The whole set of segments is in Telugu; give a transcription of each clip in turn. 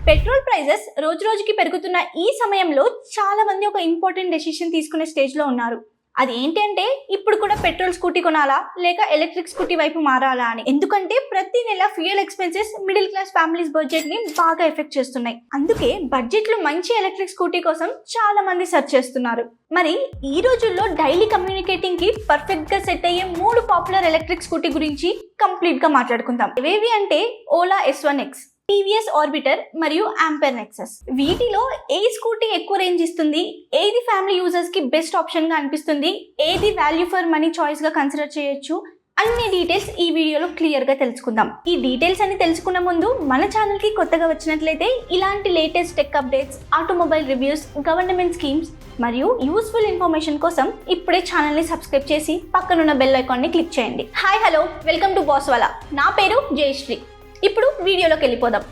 పెట్రోల్ ప్రైజెస్ రోజు రోజుకి పెరుగుతున్న ఈ సమయంలో చాలా మంది ఒక ఇంపార్టెంట్ డెసిషన్ తీసుకునే స్టేజ్లో ఉన్నారు. అది ఏంటంటే ఇప్పుడు కూడా పెట్రోల్ స్కూటీ కొనాలా లేక ఎలక్ట్రిక్ స్కూటీ వైపు మారాలా అని. ఎందుకంటే ప్రతి నెల fuel expenses middle class families budget ని బాగా ఎఫెక్ట్ చేస్తున్నాయి. అందుకే బడ్జెట్ లో మంచి ఎలక్ట్రిక్ స్కూటీ కోసం చాలా మంది సెర్చ్ చేస్తున్నారు. మరి ఈ రోజుల్లో డైలీ కమ్యూనికేటింగ్ కి పర్ఫెక్ట్ గా సెట్ అయ్యే 3 పాపులర్ ఎలక్ట్రిక్ స్కూటీ గురించి కంప్లీట్ గా మాట్లాడుకుందాం. ఇవేవి అంటే ఓలా S1X, టీవీఎస్ ఆర్బిటర్ మరియు ఆంపియర్ నెక్సస్. వీటిలో ఏ స్కూటీ ఎక్కువ రేంజ్ ఇస్తుంది, ఏది ఫ్యామిలీ యూజర్స్ కి బెస్ట్ ఆప్షన్ గా అనిపిస్తుంది, ఏది వాల్యూ ఫర్ మనీ చాయిస్ గా కన్సిడర్ చేయొచ్చు, అన్ని డీటెయిల్స్ ఈ వీడియోలో క్లియర్ గా తెలుసుకుందాం. ఈ డీటెయిల్స్ అన్ని తెలుసుకున్న ముందు మన ఛానల్ కి కొత్తగా వచ్చినట్లయితే ఇలాంటి latest tech updates, automobile reviews, government schemes మరియు యూస్ఫుల్ ఇన్ఫర్మేషన్ కోసం ఇప్పుడే ఛానల్ ని సబ్స్క్రైబ్ చేసి పక్కనున్న బెల్ ఐకాన్ ని క్లిక్ చేయండి. హాయ్ హలో, వెల్కమ్ టు బాస్వాలా. నా పేరు జయశ్రీ. ఇప్పుడు వీడియోలోకి వెళ్ళిపోదాం.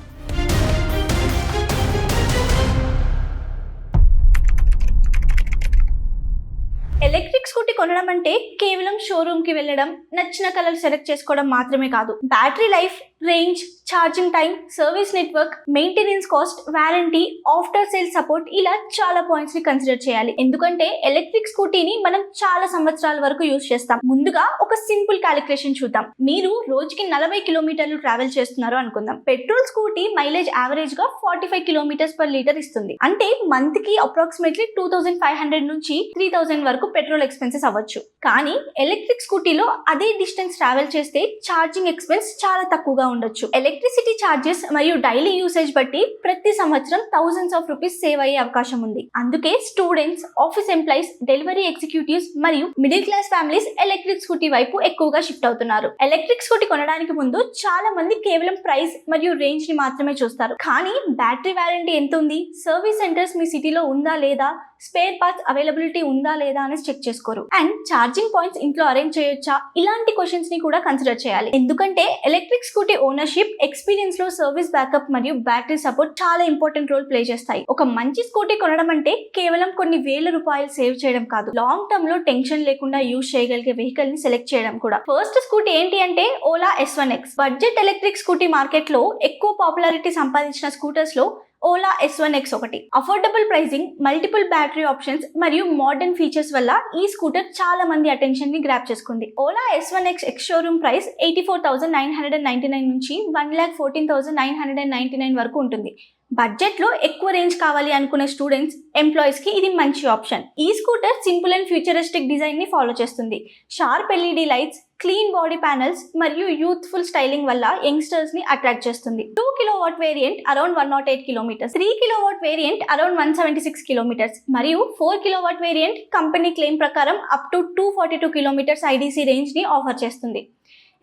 ఎలక్ట్రిక్ స్కూటీ కొనడం అంటే కేవలం షోరూమ్ కి వెళ్ళడం, నచ్చిన కలర్ సెలెక్ట్ చేసుకోవడం మాత్రమే కాదు. Battery life, range, charging time, service network, maintenance cost, warranty, after sale support, ఇలా చాలా పాయింట్స్ ని కన్సిడర్ చేయాలి. ఎందుకంటే ఎలక్ట్రిక్ స్కూటీని మనం చాలా సంవత్సరాల వరకు యూజ్ చేస్తాం. ముందుగా ఒక సింపుల్ క్యాలిక్యులేషన్ చూద్దాం. మీరు రోజుకి 40 కిలోమీటర్లు ట్రావెల్ చేస్తున్నారు అనుకుందాం. పెట్రోల్ స్కూటీ మైలేజ్ యావరేజ్ గా 45 కిలోమీటర్స్ పర్ లీటర్ ఇస్తుంది. అంటే మంత్ కి అప్రాక్సిమేట్లీ 2500 నుంచి 3000 వరకు పెట్రోల్ ఎక్స్పెన్సెస్ అవ్వచ్చు. కానీ ఎలక్ట్రిక్ స్కూటీలో అదే డిస్టెన్స్ ట్రావెల్ చేస్తే ఛార్జింగ్ ఎక్స్పెన్స్ చాలా తక్కువగా ఉండొచ్చు. ఎలక్ట్రిసిటీ ఛార్జెస్ మరియు డైలీ యూసేజ్ బట్టి ప్రతి సంవత్సరం థౌసండ్స్ ఆఫ్ రూపీస్ సేవ్ అయ్యే అవకాశం ఉంది. అందుకే students, office employees, delivery executives మరియు middle class families electric scooty వైపు ఎక్కువగా షిఫ్ట్ అవుతున్నారు. ఎలక్ట్రిక్ స్కూటీ కొనడానికి ముందు చాలా మంది కేవలం ప్రైస్ మరియు రేంజ్ ని మాత్రమే చూస్తారు. కానీ బ్యాటరీ వారంటీ ఎంత ఉంది, సర్వీస్ సెంటర్స్ మీ సిటీలో ఉందా లేదా, స్పేర్ పార్ట్స్ అవైలబిలిటీ ఉందా లేదా అని చెక్ చేసుకోరు. అండ్ ఛార్జింగ్ పాయింట్స్ ఇంట్లో అరేంజ్ చేయొచ్చా, ఇలాంటి క్వశ్చన్స్ ని కూడా కన్సిడర్ చేయాలి. ఎందుకంటే ఎలక్ట్రిక్ స్కూటీ ఓనర్షిప్, ఎక్స్పీరియన్స్ లో సర్వీస్ బ్యాకప్ మరియు బ్యాటరీ సపోర్ట్ చాలా ఇంపార్టెంట్ రోల్ ప్లే చేస్తాయి. ఒక మంచి స్కూటీ కొనడం అంటే కేవలం కొన్ని వేల రూపాయలు సేవ్ చేయడం కాదు, లాంగ్ టర్మ్ లో టెన్షన్ లేకుండా యూజ్ చేయగలిగే వెహికల్ ని సెలెక్ట్ చేయడం కూడా. ఫస్ట్ స్కూటీ ఏంటి అంటే Ola S1X. Budget electric scooty market లో ఎక్కువ పాపులారిటీ సంపాదించిన స్కూటర్స్ లో ఓలా S1X ఒకటి. Affordable pricing, multiple battery options మరియు మోడర్న్ ఫీచర్స్ వల్ల ఈ స్కూటర్ చాలా మంది అటెన్షన్ ని గ్రాప్ చేసుకుంది. Ola S1X X showroom price 84,999 నుంచి 1,14,999 వరకు ఉంటుంది. బడ్జెట్ లో ఎక్కువ రేంజ్ కావాలి అనుకునే స్టూడెంట్స్, ఎంప్లాయీస్ కి ఇది మంచి ఆప్షన్. ఈ scooter simple and futuristic design ని ఫాలో చేస్తుంది. Sharp LED lights, clean body panels మరియు యూత్ఫుల్ స్టైలింగ్ వల్ల యంగ్స్టర్స్ ని అట్రాక్ట్ చేస్తుంది. 2 kilowatt variant around 108 kilometres, 3 kilowatt variant around 176 kilometres మరియు 4 కిలోవాట్ వేరియంట్ కంపెనీ క్లెయిమ్ ప్రకారం up to 242 kilometres IDC range ని ఆఫర్ చేస్తుంది.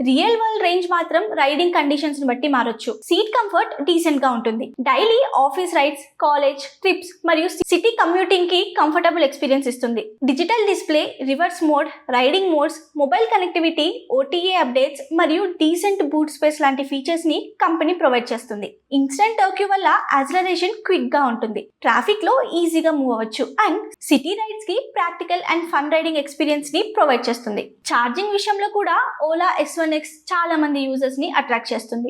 రియల్ వరల్డ్ రేంజ్ మాత్రం రైడింగ్ కండిషన్స్ ని బట్టి మారొచ్చు. సీట్ కంఫర్ట్ డీసెంట్ గా ఉంటుంది. Daily office rides, college trips మరియు సిటీ కమ్యూటింగ్ కి కంఫర్టబుల్ ఎక్స్పీరియన్స్ ఇస్తుంది. Digital display, reverse mode, riding modes, mobile connectivity, OTA updates మరియు డీసెంట్ బూట్ స్పేస్ లాంటి ఫీచర్స్ ని కంపెనీ ప్రొవైడ్ చేస్తుంది. ఇన్స్టెంట్ టర్క్యూ వల్ల యాక్సిలరేషన్ క్విక్ గా ఉంటుంది. ట్రాఫిక్ లో ఈజీగా మూవ్ అవ్వచ్చు. అండ్ సిటీ రైడ్స్ కి practical and fun riding experience ని ప్రొవైడ్ చేస్తుంది. ఛార్జింగ్ విషయంలో కూడా ఓలా S1X చాలా మంది యూజర్స్ ని అట్రాక్ట్ చేస్తుంది.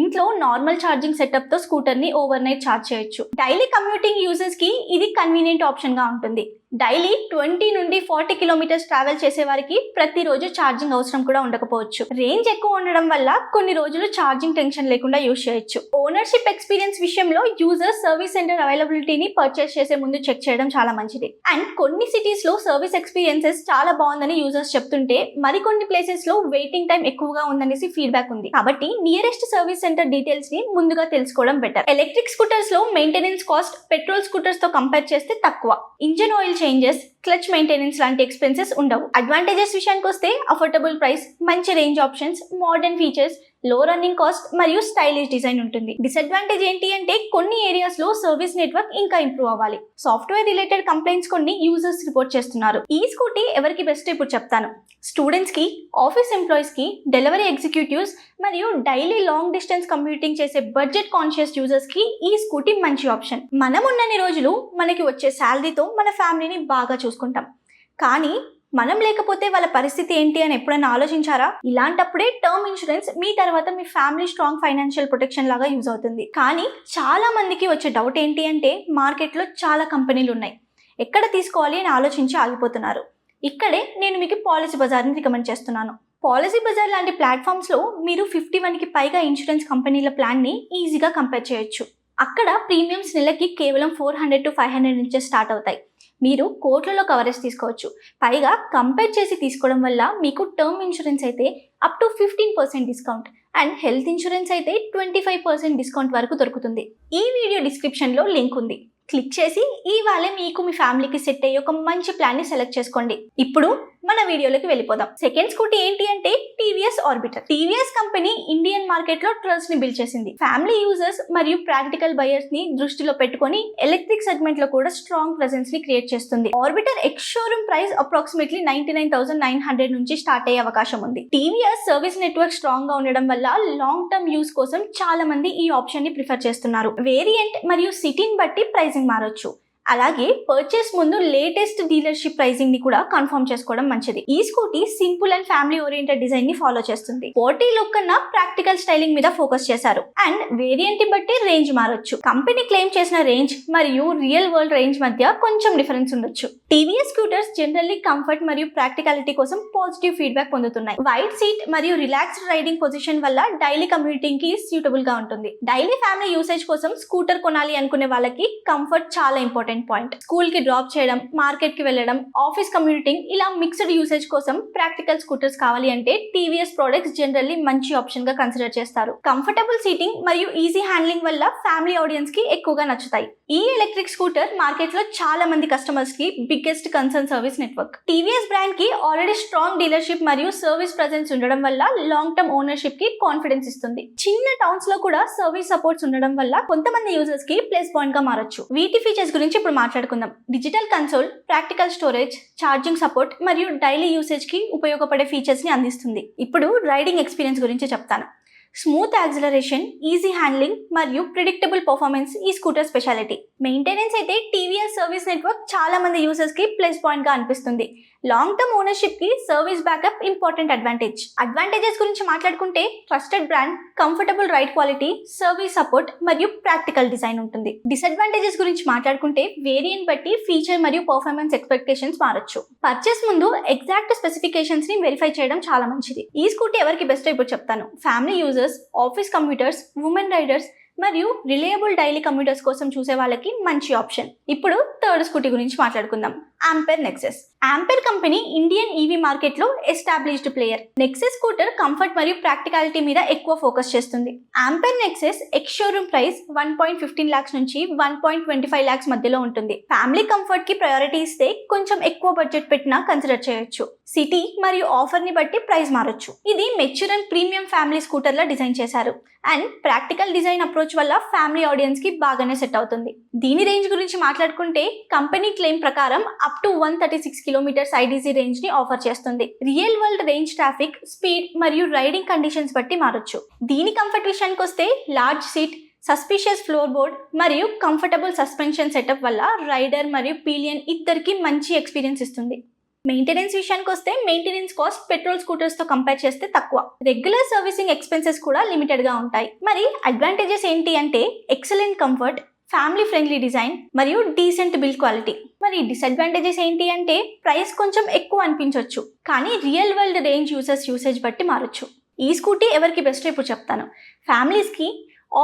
ఇంట్లో నార్మల్ ఛార్జింగ్ సెటప్ తో స్కూటర్ ని ఓవర్ నైట్ ఛార్జ్ చేయొచ్చు. డైలీ కమ్యూటింగ్ యూజర్స్ కి ఇది కన్వీనియంట్ ఆప్షన్ గా ఉంటుంది. డైలీ 20 నుండి 40 కిలోమీటర్స్ ట్రావెల్ చేసే వారికి ప్రతిరోజు ఛార్జింగ్ అవసరం కూడా ఉండకపోవచ్చు. రేంజ్ ఎక్కువ ఉండడం వల్ల కొన్ని రోజులు ఛార్జింగ్ టెన్షన్ లేకుండా యూజ్ చేయొచ్చు. ఓనర్షిప్ ఎక్స్పీరియన్స్ విషయంలో యూజర్స్ సర్వీస్ సెంటర్ అవైలబిలిటీని పర్చేస్ చేసే ముందు చెక్ చేయడం చాలా మంచిది. అండ్ కొన్ని సిటీస్ లో సర్వీస్ ఎక్స్పీరియన్సెస్ చాలా బాగుందని యూజర్స్ చెప్తుంటే మరికొన్ని ప్లేసెస్ లో వెయిటింగ్ టైం ఎక్కువగా ఉందనేసి ఫీడ్బ్యాక్ ఉంది. కాబట్టి నియరెస్ట్ సర్వీస్ సెంటర్ డీటెయిల్స్ ని ముందుగా తెలుసుకోవడం బెటర్. ఎలక్ట్రిక్ స్కూటర్స్ లో మెయింటెనెన్స్ కాస్ట్ పెట్రోల్ స్కూటర్స్ తో కంపేర్ చేస్తే తక్కువ. Engine oil changes, clutch maintenance లాంటి ఎక్స్పెన్సెస్ ఉండవు. అడ్వాంటేజెస్ విషయానికి వస్తే అఫోర్డబుల్ ప్రైస్, మంచి రేంజ్ ఆప్షన్స్, మోడర్న్ ఫీచర్స్, లో రన్నింగ్ కాస్ట్ మరియు స్టైలిష్ డిజైన్ ఉంటుంది. డిసడ్వాంటేజ్ ఏంటి అంటే కొన్ని ఏరియాస్ లో సర్వీస్ నెట్వర్క్ ఇంకా ఇంప్రూవ్ అవ్వాలి. సాఫ్ట్వేర్ రిలేటెడ్ కంప్లైంట్స్ కొన్ని యూజర్స్ రిపోర్ట్ చేస్తున్నారు. ఈ స్కూటీ ఎవరికి బెస్ట్ ఇప్పుడు చెప్తాను. స్టూడెంట్స్ కి, ఆఫీస్ ఎంప్లాయీస్ కి, డెలివరీ ఎగ్జిక్యూటివ్స్ మరియు డైలీ లాంగ్ డిస్టెన్స్ కమ్యూటింగ్ చేసే బడ్జెట్ కాన్షియస్ యూజర్స్ కి ఈ స్కూటీ మంచి ఆప్షన్. మనం ఉన్నన్ని రోజులు మనకి వచ్చే శాలరీతో మన ఫ్యామిలీని బాగా చూసుకుంటాం. కానీ మనం లేకపోతే వాళ్ళ పరిస్థితి ఏంటి అని ఎప్పుడైనా ఆలోచించారా? ఇలాంటప్పుడే టర్మ్ ఇన్సూరెన్స్ మీ తర్వాత మీ ఫ్యామిలీ స్ట్రాంగ్ ఫైనాన్షియల్ ప్రొటెక్షన్ లాగా యూజ్ అవుతుంది. కానీ చాలా మందికి వచ్చే డౌట్ ఏంటి అంటే మార్కెట్లో చాలా కంపెనీలు ఉన్నాయి, ఎక్కడ తీసుకోవాలి అని ఆలోచించి ఆగిపోతున్నారు. ఇక్కడే నేను మీకు పాలసీ బజార్ని రికమెండ్ చేస్తున్నాను. పాలసీ బజార్ లాంటి ప్లాట్ఫామ్స్లో మీరు 51కి పైగా ఇన్సూరెన్స్ కంపెనీల ప్లాన్ని ఈజీగా కంపేర్ చేయొచ్చు. అక్కడ ప్రీమియమ్స్ నెలకి కేవలం 400 to 500 నుంచే స్టార్ట్ అవుతాయి. మీరు కోట్లలో కవరేజ్ తీసుకోవచ్చు. పైగా కంపేర్ చేసి తీసుకోవడం వల్ల మీకు టర్మ్ ఇన్సూరెన్స్ అయితే up to 15% discount and health insurance అయితే 25% డిస్కౌంట్ వరకు దొరుకుతుంది. ఈ వీడియో డిస్క్రిప్షన్లో లింక్ ఉంది, క్లిక్ చేసి ఇవాళే మీకు మీ ఫ్యామిలీకి సెట్ అయ్యే ఒక మంచి ప్లాన్ని సెలెక్ట్ చేసుకోండి. ఇప్పుడు మన వీడియోలోకి వెళ్ళిపోదాం. సెకండ్ స్కూటీ ఏంటి అంటే TVS Orbiter. TVS company Indian market లో ట్రస్ట్ ని బిల్డ్ చేసింది. ఫ్యామిలీ యూజర్స్ మరియు ప్రాక్టికల్ బయర్స్ ని దృష్టిలో పెట్టుకొని ఎలక్ట్రిక్ సెగ్మెంట్ లో కూడా స్ట్రాంగ్ ప్రెజెన్స్ ని క్రియేట్ చేస్తుంది. Orbiter ex showroom price approximately 99,900 నుంచి స్టార్ట్ అయ్యే అవకాశం ఉంది. టీవీఎస్ సర్వీస్ నెట్వర్క్ స్ట్రాంగ్ గా ఉండడం వల్ల లాంగ్ టర్మ్ యూస్ కోసం చాలా మంది ఈ ఆప్షన్ ని ప్రిఫర్ చేస్తున్నారు. వేరియంట్ మరియు సిటీని బట్టి ప్రైసింగ్ మారొచ్చు. అలాగే పర్చేస్ ముందు లేటెస్ట్ డీలర్షిప్ ప్రైసింగ్ ని కూడా కన్ఫర్మ్ చేసుకోవడం మంచిది. ఈ scooty simple and family oriented design ని ఫాలో చేస్తుంది. స్పోర్టీ లుక్ కన్నా ప్రాక్టికల్ స్టైలింగ్ మీద ఫోకస్ చేశారు అండ్ వేరియంట్ బట్టి రేంజ్ మారొచ్చు. కంపెనీ క్లెయిమ్ చేసిన రేంజ్ మరియు రియల్ వరల్డ్ రేంజ్ మధ్య కొంచెం డిఫరెన్స్ ఉండొచ్చు. టీవీఎస్ స్కూటర్స్ జనరల్లీ కంఫర్ట్ మరియు ప్రాక్టికాలిటీ కోసం పాజిటివ్ ఫీడ్బ్యాక్ పొందుతున్నాయి. వైడ్ సీట్ మరియు రిలాక్స్డ్ రైడింగ్ పొజిషన్ వల్ల డైలీ కమ్యూటింగ్ కి సూటబుల్ గా ఉంటుంది. డైలీ ఫ్యామిలీ యూసేజ్ కోసం స్కూటర్ కొనాలి అనుకునే వాళ్ళకి కంఫర్ట్ చాలా ఇంపార్టెంట్ పాయింట్. స్కూల్ కి డ్రాప్ చేయడం, మార్కెట్ కి వెళ్ళడం, ఆఫీస్ కమ్యూటింగ్ ఇలా మిక్స్డ్ యూసేజ్ కోసం ప్రాక్టికల్ స్కూటర్స్ కావాలి అంటే టీవీఎస్ ప్రొడక్ట్స్ జనరల్లీ మంచి ఆప్షన్ గా కన్సిడర్ చేస్తారు. కంఫర్టబుల్ సీటింగ్ మరియు ఈజీ హ్యాండ్లింగ్ వల్ల ఫ్యామిలీ ఆడియన్స్ కి ఎక్కువగా నచ్చుతాయి. ఈ ఎలక్ట్రిక్ స్కూటర్ మార్కెట్ లో చాలా మంది కస్టమర్స్ కి biggest concern service network. TVS brand కి ఆల్రెడీ స్ట్రాంగ్ డీలర్షిప్ మరియు సర్వీస్ ప్రెజెన్స్ ఉండడం వల్ల లాంగ్ టర్మ్ ఓనర్షిప్ కి కాన్ఫిడెన్స్ ఇస్తుంది. చిన్న టౌన్స్ లో కూడా సర్వీస్ సపోర్ట్స్ ఉండడం వల్ల కొంతమంది యూజర్స్ కి ప్లస్ పాయింట్ గా మారొచ్చు. వీటి ఫీచర్స్ గురించి ఇప్పుడు మాట్లాడుకుందాం. Digital console, practical storage, charging support మరియు డైలీ యూసేజ్ కి ఉపయోగపడే ఫీచర్స్ ని అందిస్తుంది. ఇప్పుడు రైడింగ్ ఎక్స్పీరియన్స్ గురించి చెప్తాను. స్మూత్ యాక్సిలరేషన్, ఈజీ హ్యాండ్లింగ్ మరియు ప్రిడిక్టబుల్ పర్ఫార్మెన్స్ ఈ స్కూటర్ స్పెషాలిటీ. మెయింటెనెన్స్ అయితే టీవీఎస్ సర్వీస్ నెట్వర్క్ చాలా మంది యూజర్స్ కి ప్లస్ పాయింట్ గా అనిపిస్తుంది. లాంగ్ టర్మ్ ఓనర్షిప్ కి service backup important advantage. Advantages గురించి మాట్లాడుకుంటే trusted brand, comfortable ride quality, service support మరియు ప్రాక్టికల్ డిజైన్ ఉంటుంది. డిసడ్వాంటేజెస్ గురించి మాట్లాడుకుంటే వేరియంట్ బట్టి ఫీచర్ మరియు పర్ఫార్మెన్స్ ఎక్స్పెక్టేషన్స్ మారొచ్చు. పర్చేస్ ముందు ఎగ్జాక్ట్ స్పెసిఫికేషన్స్ ని వెరిఫై చేయడం చాలా మంచిది. ఈ స్కూటీ ఎవరికి బెస్ట్ ఇప్పుడు చెప్తాను. Family users, office commuters, women riders మరియు రిలయబుల్ డైలీ కమ్యూటర్స్ కోసం చూసే వాళ్ళకి మంచి ఆప్షన్. ఇప్పుడు థర్డ్ స్కూటీ గురించి మాట్లాడుకుందాం. Ampere Nexus. Ampere company Indian EV market లో established player. Nexus scooter comfort మరియు ప్రాక్టికాలిటీ మీద ఎక్కువ ఫోకస్ చేస్తుంది. Ampere Nexus ex showroom price 1.15 lakhs నుంచి 1.25 lakhs మధ్యలో ఉంటుంది. ఫ్యామిలీ కంఫర్ట్ కి ప్రయారిటీ ఇస్తే కొంచెం ఎక్కువ బడ్జెట్ పెట్టినా కన్సిడర్ చేయొచ్చు. సిటీ మరియు ఆఫర్ ని బట్టి ప్రైస్ మారొచ్చు. ఇది mature and premium family scooter law design చేశారు అండ్ ప్రాక్టికల్ డిజైన్ అప్రోచ్ వల్ల ఫ్యామిలీ ఆడియన్స్ కి బాగానే సెట్ అవుతుంది. దీని రేంజ్ గురించి మాట్లాడుకుంటే కంపెనీ క్లెయిమ్ ప్రకారం up to 136 kilometers IDC range ని ఆఫర్ చేస్తుంది. Real world range, traffic, speed మరియు రైడింగ్ కండిషన్స్ బట్టి మారొచ్చు. దీని కంఫర్ట్ విషయానికి వస్తే large seat, suspicious floor board మరియు కంఫర్టబుల్ సస్పెన్షన్ సెటప్ వల్ల రైడర్ మరియు పీలియన్ ఇద్దరికి మంచి ఎక్స్పీరియన్స్ ఇస్తుంది. మెయింటెనెన్స్ విషయానికి వస్తే మెయింటెనెన్స్ కాస్ట్ పెట్రోల్ స్కూటర్స్ తో కంపేర్ చేస్తే తక్కువ. రెగ్యులర్ సర్వీసింగ్ ఎక్స్పెన్సెస్ కూడా లిమిటెడ్ గా ఉంటాయి. మరి అడ్వాంటేజెస్ ఏంటి అంటే excellent comfort, family friendly design మరియు డీసెంట్ బిల్డ్ క్వాలిటీ. మరి డిసడ్వాంటేజెస్ ఏంటి అంటే ప్రైస్ కొంచెం ఎక్కువ అనిపించవచ్చు, కానీ రియల్ వరల్డ్ రేంజ్ యూసేజ్ బట్టి మారొచ్చు. ఈ స్కూటీ ఎవరికి బెస్ట్ ఇప్పుడు చెప్తాను. ఫ్యామిలీస్ కి,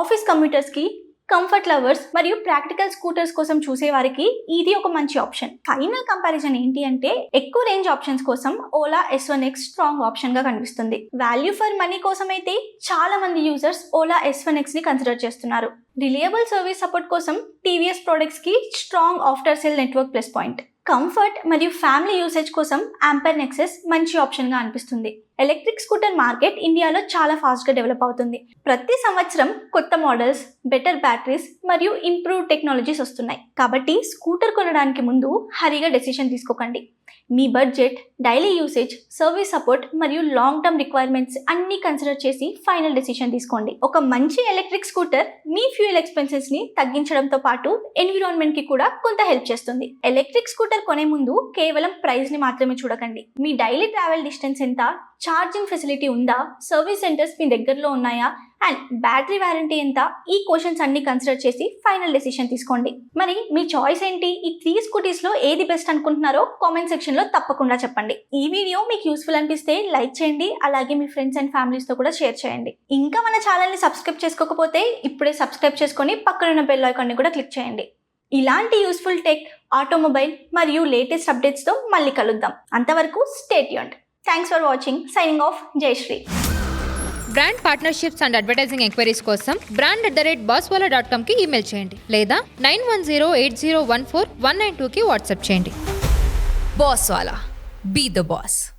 ఆఫీస్ కమ్యూటర్స్ కి, కంఫర్ట్ లవర్స్ మరియు ప్రాక్టికల్ స్కూటర్స్ కోసం చూసే వారికి ఇది ఒక మంచి ఆప్షన్. ఫైనల్ కంపారిజన్ ఏంటి అంటే ఎక్కువ రేంజ్ ఆప్షన్స్ కోసం ఓలా S1X స్ట్రాంగ్ ఆప్షన్ గా కనిపిస్తుంది. వాల్యూ ఫర్ మనీ కోసం అయితే చాలా మంది యూజర్స్ ఓలా S1X ని కన్సిడర్ చేస్తున్నారు. రిలయబుల్ సర్వీస్ సపోర్ట్ కోసం టీవీఎస్ ప్రొడక్ట్స్ కి strong after sale network plus point. Comfort మరియు ఫ్యామిలీ యూసేజ్ కోసం ఆంపెర్ నెక్సస్ మంచి ఆప్షన్ గా అనిపిస్తుంది. ఎలక్ట్రిక్ స్కూటర్ మార్కెట్ ఇండియాలో చాలా ఫాస్ట్ గా డెవలప్ అవుతుంది. ప్రతి సంవత్సరం కొత్త మోడల్స్, బెటర్ బ్యాటరీస్ మరియు ఇంప్రూవ్ టెక్నాలజీస్ వస్తున్నాయి. కాబట్టి స్కూటర్ కొనడానికి ముందు హరిగా డెసిషన్ తీసుకోకండి. మీ budget, daily usage, service support మరియు లాంగ్ టర్మ్ రిక్వైర్మెంట్స్ అన్నీ కన్సిడర్ చేసి ఫైనల్ డెసిషన్ తీసుకోండి. ఒక మంచి ఎలక్ట్రిక్ స్కూటర్ మీ ఫ్యూయల్ ఎక్స్పెన్సెస్ ని తగ్గించడంతో పాటు ఎన్విరాన్మెంట్ కి కూడా కొంత హెల్ప్ చేస్తుంది. ఎలక్ట్రిక్ స్కూటర్ కొనే ముందు కేవలం ప్రైస్ ని మాత్రమే చూడకండి. మీ డైలీ ట్రావెల్ డిస్టెన్స్ ఎంత, ఛార్జింగ్ ఫెసిలిటీ ఉందా, సర్వీస్ సెంటర్స్ మీ దగ్గరలో ఉన్నాయా అండ్ బ్యాటరీ వారంటీ ఎంత, ఈ క్వశ్చన్స్ అన్ని కన్సిడర్ చేసి ఫైనల్ డెసిషన్ తీసుకోండి. మరి మీ చాయిస్ ఏంటి? ఈ 3 స్కూటీస్ లో ఏది బెస్ట్ అనుకుంటున్నారో కామెంట్ సెక్షన్ లో తప్పకుండా చెప్పండి. ఈ వీడియో మీకు యూస్ఫుల్ అనిపిస్తే లైక్ చేయండి, అలాగే మీ ఫ్రెండ్స్ అండ్ ఫ్యామిలీస్ తో కూడా షేర్ చేయండి. ఇంకా మన ఛానల్ ని సబ్స్క్రైబ్ చేసుకోకపోతే ఇప్పుడే సబ్స్క్రైబ్ చేసుకొని పక్కనున్న బెల్ ఐకాన్ ని కూడా క్లిక్ చేయండి. ఇలాంటి యూస్ఫుల్ టెక్, ఆటోమొబైల్ మరియు లేటెస్ట్ అప్డేట్స్ తో మళ్ళీ కలుద్దాం. అంతవరకు stay tuned. Thanks for watching. Signing off, Jayashree. Brand partnerships and advertising enquiries కోసం brand@bosswala.comకి ఈమెయిల్ చేయండి లేదా 9108014192కి వాట్సాప్ చేయండి. Bosswala. Be the boss.